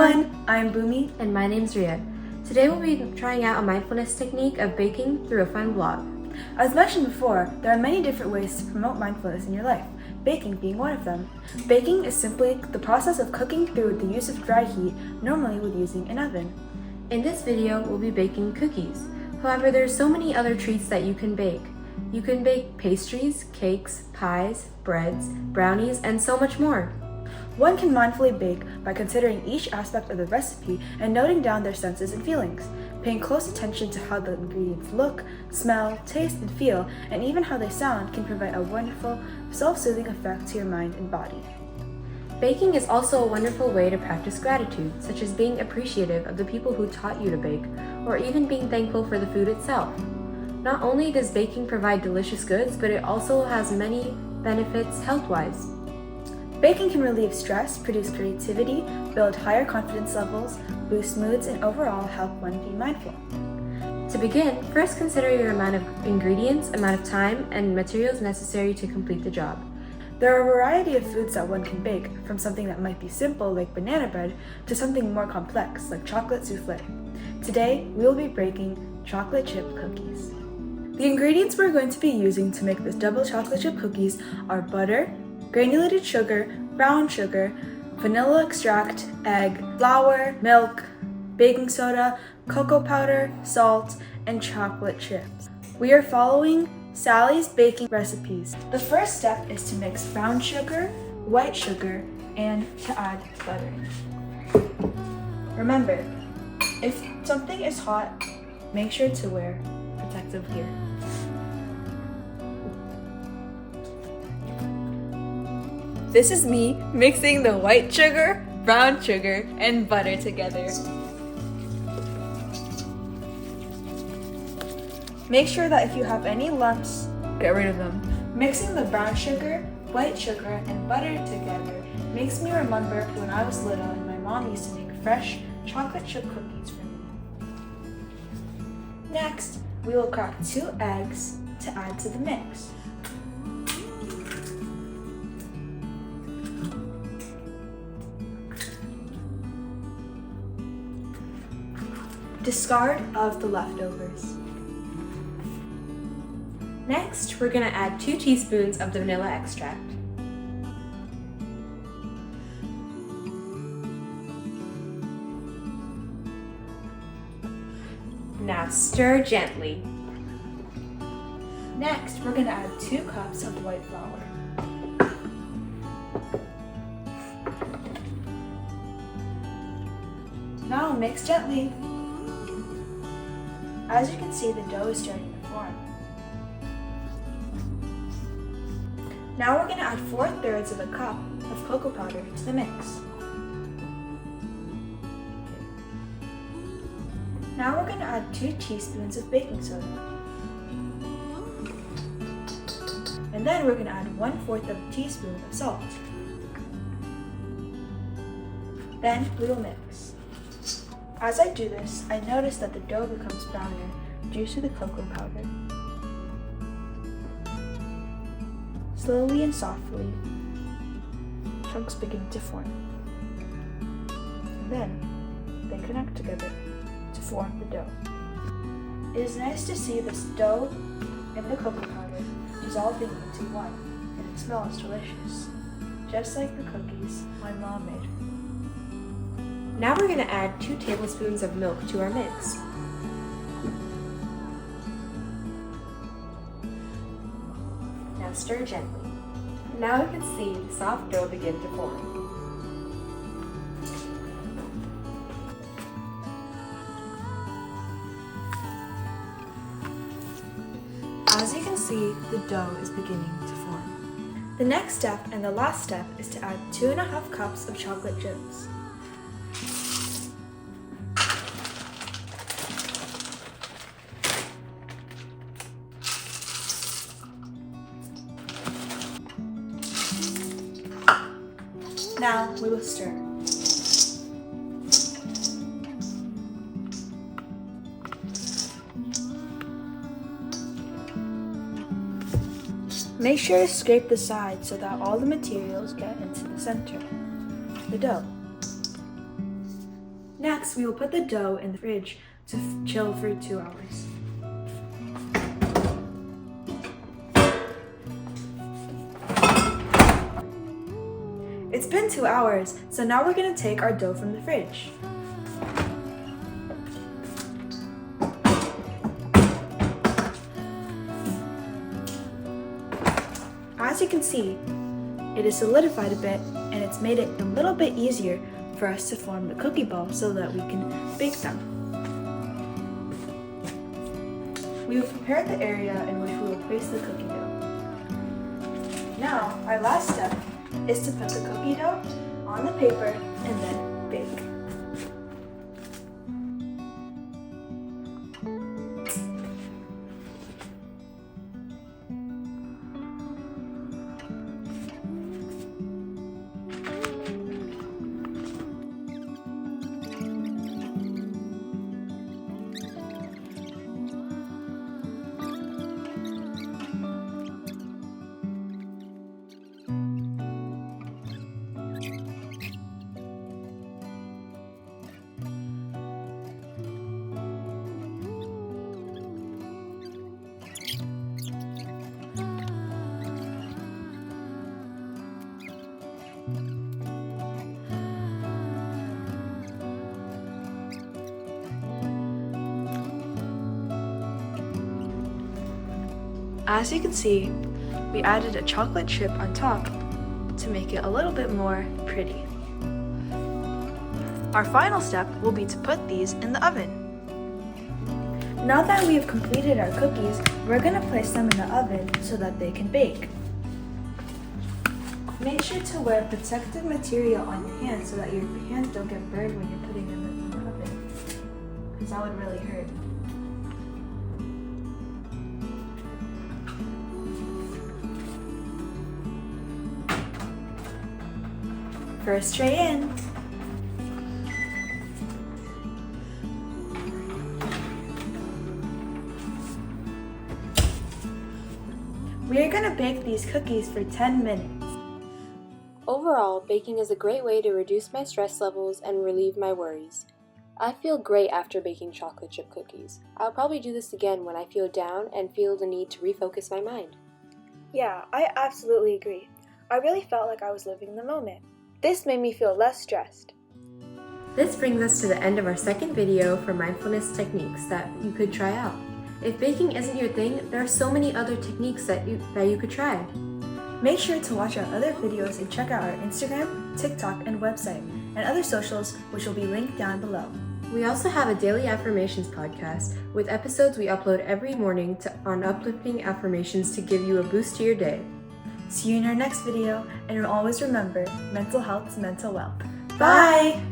everyone, I'm Bhumi. And my name's Ria. Today we'll be trying out a mindfulness technique of baking through a fun vlog. As mentioned before, there are many different ways to promote mindfulness in your life, baking being one of them. Baking is simply the process of cooking through the use of dry heat, normally with using an oven. In this video, we'll be baking cookies. However, there are so many other treats that you can bake. You can bake pastries, cakes, pies, breads, brownies, and so much more. One can mindfully bake by considering each aspect of the recipe and noting down their senses and feelings. Paying close attention to how the ingredients look, smell, taste, and feel, and even how they sound can provide a wonderful, self-soothing effect to your mind and body. Baking is also a wonderful way to practice gratitude, such as being appreciative of the people who taught you to bake, or even being thankful for the food itself. Not only does baking provide delicious goods, but it also has many benefits health-wise. Baking can relieve stress, produce creativity, build higher confidence levels, boost moods, and overall help one be mindful. To begin, first consider your amount of ingredients, amount of time, and materials necessary to complete the job. There are a variety of foods that one can bake, from something that might be simple like banana bread to something more complex like chocolate souffle. Today, we will be baking chocolate chip cookies. The ingredients we're going to be using to make this double chocolate chip cookies are butter, granulated sugar, brown sugar, vanilla extract, egg, flour, milk, baking soda, cocoa powder, salt, and chocolate chips. We are following Sally's baking recipes. The first step is to mix brown sugar, white sugar, and to add butter. Remember, if something is hot, make sure to wear protective gear. This is me mixing the white sugar, brown sugar, and butter together. Make sure that if you have any lumps, get rid of them. Mixing the brown sugar, white sugar, and butter together makes me remember when I was little and my mom used to make fresh chocolate chip cookies for me. Next, we will crack 2 eggs to add to the mix. Discard of the leftovers. Next, we're going to add 2 teaspoons of the vanilla extract. Now stir gently. Next, we're going to add 2 cups of white flour. Now mix gently. As you can see, the dough is starting to form. Now we're going to add 4/3 of a cup of cocoa powder to the mix. Now we're going to add 2 teaspoons of baking soda. And then we're going to add 1/4 of a teaspoon of salt. Then we will mix. As I do this, I notice that the dough becomes browner due to the cocoa powder. Slowly and softly, chunks begin to form. And then they connect together to form the dough. It is nice to see this dough and the cocoa powder dissolving into one, and it smells delicious, just like the cookies my mom made. Now we're going to add 2 tablespoons of milk to our mix. Now stir gently. Now we can see the soft dough begin to form. As you can see, the dough is beginning to form. The next step and the last step is to add 2.5 cups of chocolate chips. Now we will stir. Make sure to scrape the sides so that all the materials get into the center, the dough. Next, we will put the dough in the fridge to chill for 2 hours. It's been 2 hours, so now we're going to take our dough from the fridge. As you can see, it is solidified a bit, and it's made it a little bit easier for us to form the cookie balls so that we can bake them. We have prepared the area in which we will place the cookie dough. Now, our last step is to put the cookie dough on the paper and then bake. As you can see, we added a chocolate chip on top to make it a little bit more pretty. Our final step will be to put these in the oven. Now that we have completed our cookies, we're going to place them in the oven so that they can bake. Make sure to wear protective material on your hands so that your hands don't get burned when you're putting them in the oven, because that would really hurt. First tray in. We are going to bake these cookies for 10 minutes. Overall, baking is a great way to reduce my stress levels and relieve my worries. I feel great after baking chocolate chip cookies. I'll probably do this again when I feel down and feel the need to refocus my mind. Yeah, I absolutely agree. I really felt like I was living in the moment. This made me feel less stressed. This brings us to the end of our second video for mindfulness techniques that you could try out. If baking isn't your thing, there are so many other techniques that you could try. Make sure to watch our other videos and check out our Instagram, TikTok, and website, and other socials, which will be linked down below. We also have a daily affirmations podcast with episodes we upload every morning on uplifting affirmations to give you a boost to your day. See you in our next video, and always remember, mental health is mental wealth. Bye!